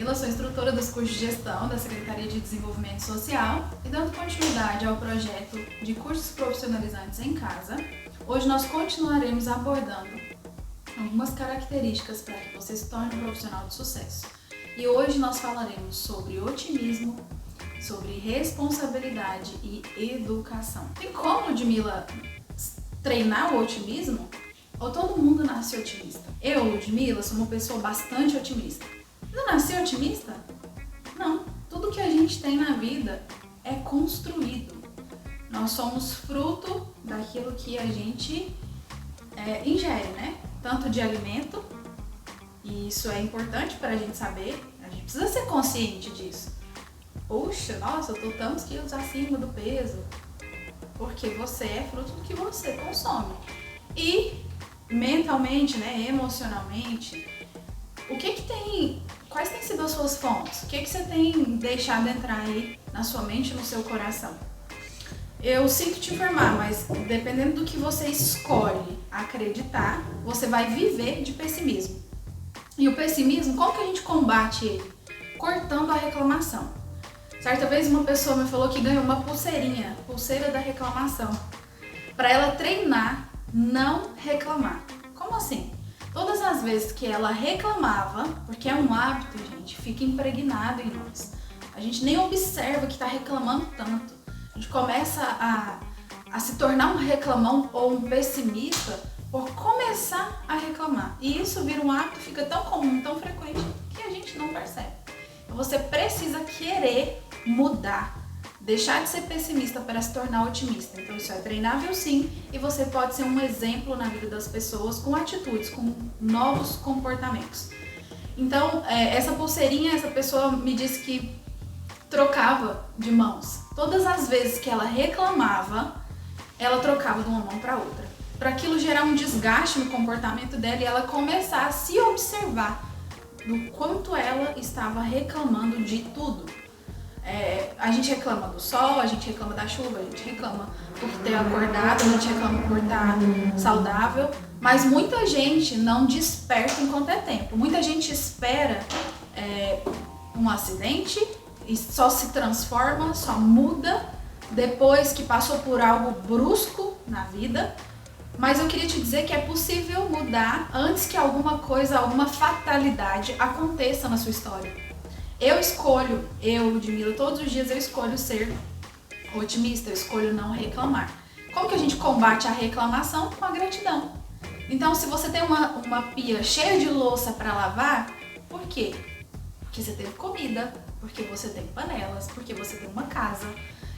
Ludmila, sou instrutora dos cursos de gestão da Secretaria de Desenvolvimento Social e dando continuidade ao projeto de cursos profissionalizantes em casa, hoje nós continuaremos abordando algumas características para que você se torne um profissional de sucesso. E hoje nós falaremos sobre otimismo, sobre responsabilidade e educação. Tem como, Ludmila, treinar o otimismo? Ou todo mundo nasce otimista? Eu, Ludmila, sou uma pessoa bastante otimista. Não nasci otimista? Não. Tudo que a gente tem na vida é construído. Nós somos fruto daquilo que a gente ingere, né? Tanto de alimento, e isso é importante para a gente saber, a gente precisa ser consciente disso. Puxa, nossa, eu tô tantos quilos acima do peso. Porque você é fruto do que você consome. E mentalmente, né, emocionalmente, quais têm sido as suas fontes? O que você tem deixado entrar aí na sua mente e no seu coração? Eu sinto te informar, mas dependendo do que você escolhe acreditar, você vai viver de pessimismo. E o pessimismo, como que a gente combate ele? Cortando a reclamação. Certa vez uma pessoa me falou que ganhou uma pulseira da reclamação, para ela treinar não reclamar. Como assim? Todas as vezes que ela reclamava, porque é um hábito, gente, fica impregnado em nós. A gente nem observa que está reclamando tanto. A gente começa a se tornar um reclamão ou um pessimista por começar a reclamar. E isso vira um hábito, fica tão comum, tão frequente, que a gente não percebe. Então você precisa querer mudar. Deixar de ser pessimista para se tornar otimista. Então isso é treinável sim, e você pode ser um exemplo na vida das pessoas com atitudes, com novos comportamentos. Então essa pulseirinha, essa pessoa me disse que trocava de mãos. Todas as vezes que ela reclamava, ela trocava de uma mão para outra. Para aquilo gerar um desgaste no comportamento dela e ela começar a se observar do quanto ela estava reclamando de tudo. A gente reclama do sol, a gente reclama da chuva, a gente reclama por ter acordado, a gente reclama por estar saudável, mas muita gente não desperta enquanto é tempo. Muita gente espera um acidente e só se transforma, só muda depois que passou por algo brusco na vida. Mas eu queria te dizer que é possível mudar antes que alguma coisa, alguma fatalidade aconteça na sua história. Ludmila, todos os dias eu escolho ser otimista, eu escolho não reclamar. Como que a gente combate a reclamação? Com a gratidão. Então, se você tem uma pia cheia de louça para lavar, por quê? Porque você teve comida, porque você tem panelas, porque você tem uma casa.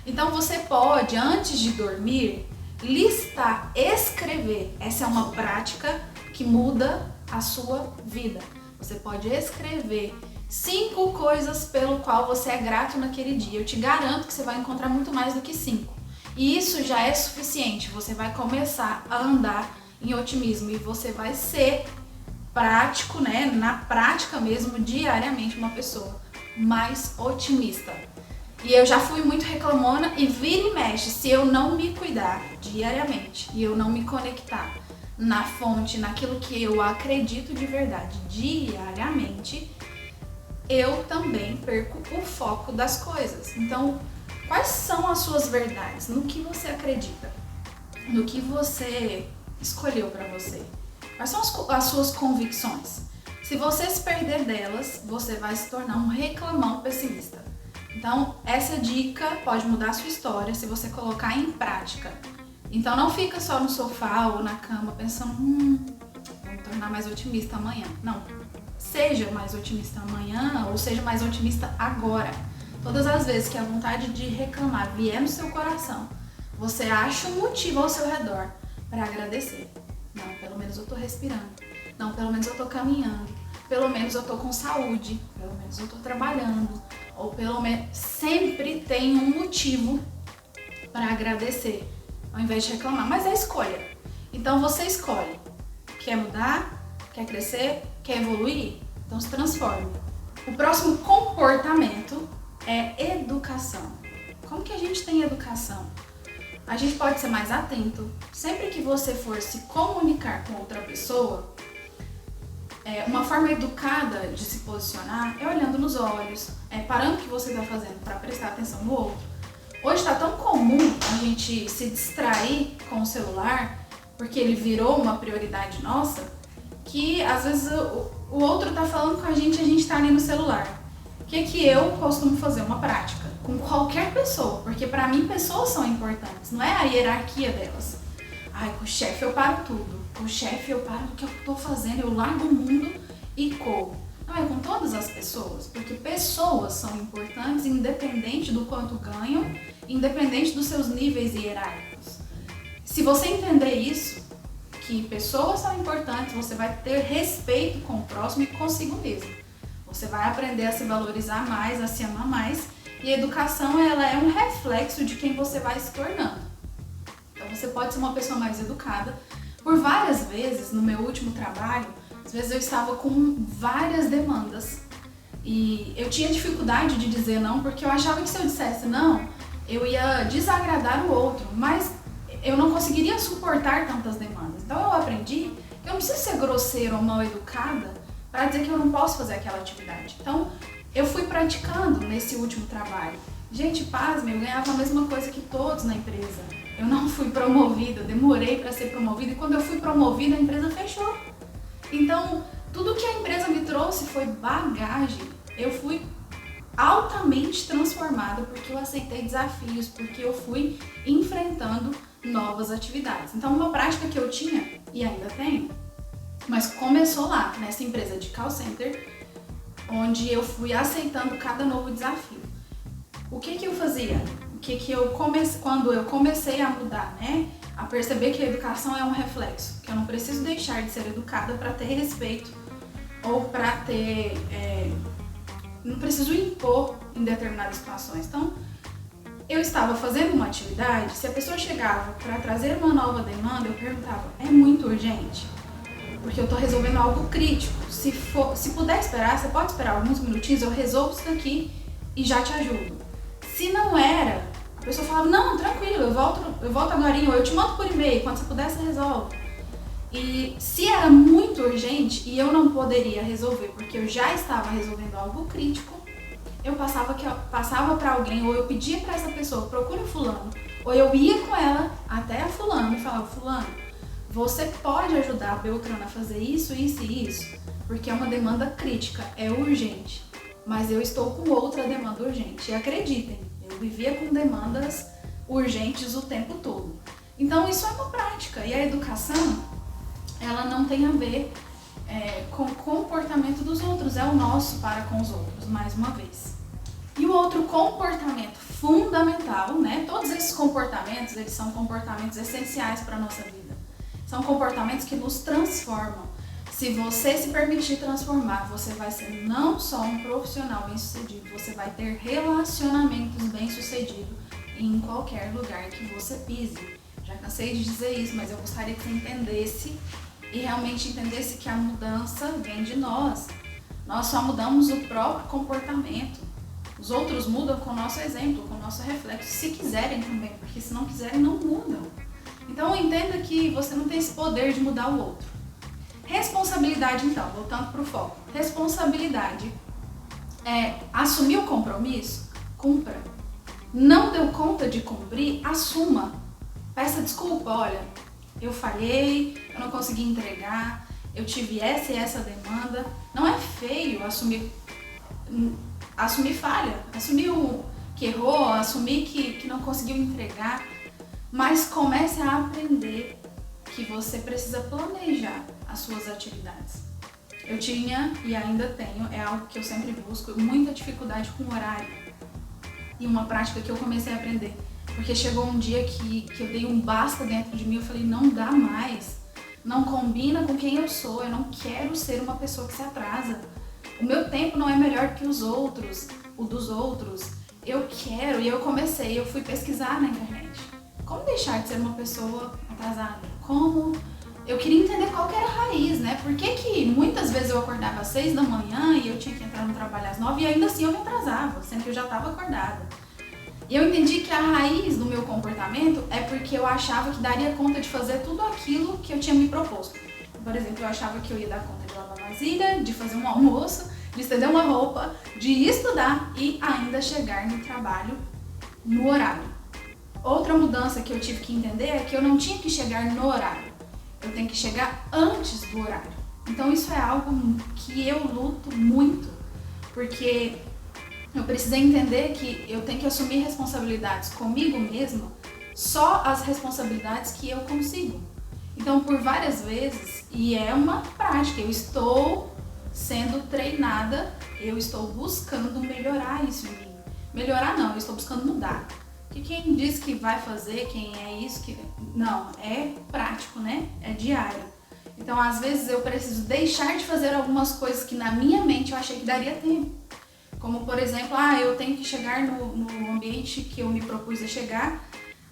Então, você pode, antes de dormir, listar, escrever. Essa é uma prática que muda a sua vida. Você pode escrever 5 coisas pelo qual você é grato naquele dia. Eu te garanto que você vai encontrar muito mais do que 5. E isso já é suficiente. Você vai começar a andar em otimismo e você vai ser prático, né? Na prática mesmo, diariamente, uma pessoa mais otimista. E eu já fui muito reclamona e vira e mexe, se eu não me cuidar diariamente e eu não me conectar na fonte, naquilo que eu acredito de verdade diariamente, eu também perco o foco das coisas. Então, quais são as suas verdades? No que você acredita? No que você escolheu para você? Quais são as suas convicções? Se você se perder delas, você vai se tornar um reclamão pessimista. Então, essa dica pode mudar a sua história se você colocar em prática. Então, não fica só no sofá ou na cama pensando, vou me tornar mais otimista amanhã. Não. Seja mais otimista amanhã ou seja mais otimista agora. Todas as vezes que a vontade de reclamar vier no seu coração, você acha um motivo ao seu redor para agradecer. Não, pelo menos eu tô respirando. Não, pelo menos eu tô caminhando. Pelo menos eu tô com saúde. Pelo menos eu tô trabalhando. Ou pelo menos sempre tem um motivo para agradecer, ao invés de reclamar. Mas é escolha. Então você escolhe. Quer mudar? Quer crescer? Quer evoluir? Então se transforme. O próximo comportamento é educação. Como que a gente tem educação? A gente pode ser mais atento. Sempre que você for se comunicar com outra pessoa, Uma forma educada de se posicionar é olhando nos olhos, parando o que você está fazendo para prestar atenção no outro. Hoje está tão comum a gente se distrair com o celular, porque ele virou uma prioridade nossa, que às vezes o outro está falando com a gente e a gente está ali no celular. O que eu costumo fazer? Uma prática com qualquer pessoa, porque para mim pessoas são importantes, não é a hierarquia delas. Ai, com o chefe eu paro tudo, com o chefe eu paro o que eu estou fazendo, eu largo o mundo e corro. Não, é com todas as pessoas, porque pessoas são importantes independente do quanto ganham, independente dos seus níveis hierárquicos. Se você entender isso, que pessoas são importantes, você vai ter respeito com o próximo e consigo mesmo. Você vai aprender a se valorizar mais, a se amar mais, e a educação ela é um reflexo de quem você vai se tornando. Então você pode ser uma pessoa mais educada. Por várias vezes, no meu último trabalho, às vezes eu estava com várias demandas e eu tinha dificuldade de dizer não, porque eu achava que se eu dissesse não, eu ia desagradar o outro, mas eu não conseguiria suportar tantas demandas. Então eu aprendi que eu não preciso ser grosseira ou mal educada para dizer que eu não posso fazer aquela atividade. Então eu fui praticando nesse último trabalho. Gente, pasme, eu ganhava a mesma coisa que todos na empresa. Eu não fui promovida, eu demorei para ser promovida e quando eu fui promovida a empresa fechou. Então tudo que a empresa me trouxe foi bagagem. Eu fui altamente transformada porque eu aceitei desafios, porque eu fui enfrentando novas atividades. Então uma prática que eu tinha e ainda tenho, mas começou lá, nessa empresa de call center, onde eu fui aceitando cada novo desafio. O que eu fazia? Quando eu comecei a mudar, né? A perceber que a educação é um reflexo, que eu não preciso deixar de ser educada para ter respeito ou para ter... não preciso impor em determinadas situações. Então, eu estava fazendo uma atividade, se a pessoa chegava para trazer uma nova demanda, eu perguntava, é muito urgente? Porque eu estou resolvendo algo crítico. Se puder esperar, você pode esperar alguns minutinhos, eu resolvo isso daqui e já te ajudo. Se não era, a pessoa falava, não, tranquilo, eu volto agora, ou eu te mando por e-mail, quando você puder você resolve. E se era muito urgente e eu não poderia resolver porque eu já estava resolvendo algo crítico, eu passava para alguém, ou eu pedia para essa pessoa, procura fulano, ou eu ia com ela até a fulano e falava, fulano, você pode ajudar a Beltrana a fazer isso, isso e isso, porque é uma demanda crítica, é urgente, mas eu estou com outra demanda urgente. E acreditem, eu vivia com demandas urgentes o tempo todo. Então isso é uma prática, e a educação, ela não tem a ver com o comportamento dos outros, é o nosso para com os outros, mais uma vez. E o outro comportamento fundamental, né? Todos esses comportamentos, eles são comportamentos essenciais para a nossa vida. São comportamentos que nos transformam. Se você se permitir transformar, você vai ser não só um profissional bem-sucedido, você vai ter relacionamentos bem-sucedidos em qualquer lugar que você pise. Já cansei de dizer isso, mas eu gostaria que você entendesse e realmente entendesse que a mudança vem de nós. Nós só mudamos o próprio comportamento. Os outros mudam com o nosso exemplo, com o nosso reflexo, se quiserem também, porque se não quiserem, não mudam. Então entenda que você não tem esse poder de mudar o outro. Responsabilidade, então, voltando para o foco. Responsabilidade é assumir o compromisso, cumpra. Não deu conta de cumprir, assuma. Peça desculpa, olha, eu falhei, eu não consegui entregar, eu tive essa e essa demanda. Não é feio assumir falha, assumir que errou, assumir que não conseguiu entregar, mas comece a aprender que você precisa planejar as suas atividades. Eu tinha e ainda tenho, é algo que eu sempre busco, muita dificuldade com o horário. E uma prática que eu comecei a aprender, porque chegou um dia que eu dei um basta dentro de mim, eu falei, não dá mais, não combina com quem eu sou, eu não quero ser uma pessoa que se atrasa. O meu tempo não é melhor que os outros, o dos outros. Eu quero, e eu fui pesquisar na internet. Como deixar de ser uma pessoa atrasada? Eu queria entender qual que era a raiz, né? Por que muitas vezes eu acordava às 6 da manhã e eu tinha que entrar no trabalho às 9 e ainda assim eu me atrasava, sendo que eu já estava acordada. E eu entendi que a raiz do meu comportamento é porque eu achava que daria conta de fazer tudo aquilo que eu tinha me proposto. Por exemplo, eu achava que eu ia dar conta de lavar vasilha, de fazer um almoço, de estender uma roupa, de estudar e ainda chegar no trabalho no horário. Outra mudança que eu tive que entender é que eu não tinha que chegar no horário, eu tenho que chegar antes do horário. Então isso é algo que eu luto muito, porque eu precisei entender que eu tenho que assumir responsabilidades comigo mesma, só as responsabilidades que eu consigo. Então, por várias vezes, e é uma prática, eu estou sendo treinada, eu estou buscando melhorar isso em mim. Melhorar não, eu estou buscando mudar. Porque quem diz que vai fazer, quem é isso, que não, é prático, né? É diário. Então, às vezes, eu preciso deixar de fazer algumas coisas que na minha mente eu achei que daria tempo. Como, por exemplo, eu tenho que chegar no ambiente que eu me propus a chegar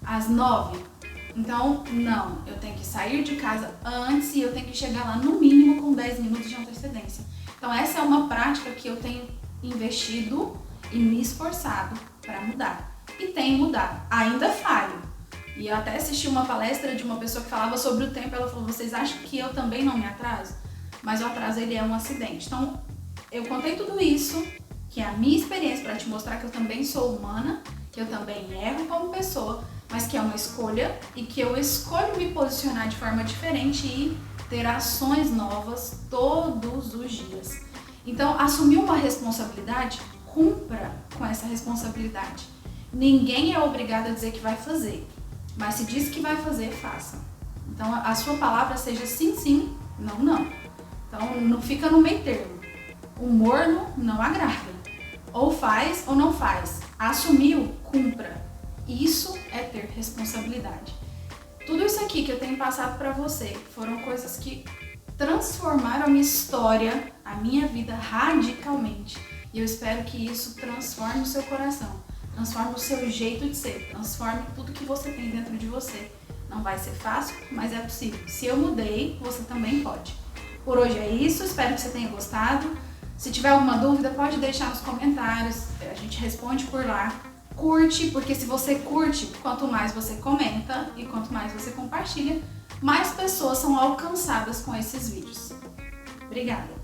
às 9. Então, não, eu tenho que sair de casa antes e eu tenho que chegar lá no mínimo com 10 minutos de antecedência. Então, essa é uma prática que eu tenho investido e me esforçado para mudar. E tenho mudado. Ainda falho. E eu até assisti uma palestra de uma pessoa que falava sobre o tempo. Ela falou, vocês acham que eu também não me atraso? Mas o atraso, ele é um acidente. Então, eu contei tudo isso, que é a minha experiência, para te mostrar que eu também sou humana, que eu também erro como pessoa, mas que é uma escolha e que eu escolho me posicionar de forma diferente e ter ações novas todos os dias. Então, assumir uma responsabilidade, cumpra com essa responsabilidade. Ninguém é obrigado a dizer que vai fazer, mas se diz que vai fazer, faça. Então, a sua palavra seja sim, sim, não, não. Então, não fica no meio termo. O morno não agrada. Ou faz ou não faz. Assumiu, cumpra. Isso é ter responsabilidade. Tudo isso aqui que eu tenho passado para você foram coisas que transformaram a minha história, a minha vida radicalmente. E eu espero que isso transforme o seu coração, transforme o seu jeito de ser, transforme tudo que você tem dentro de você. Não vai ser fácil, mas é possível. Se eu mudei, você também pode. Por hoje é isso, espero que você tenha gostado. Se tiver alguma dúvida, pode deixar nos comentários, a gente responde por lá. Curte, porque se você curte, quanto mais você comenta e quanto mais você compartilha, mais pessoas são alcançadas com esses vídeos. Obrigada!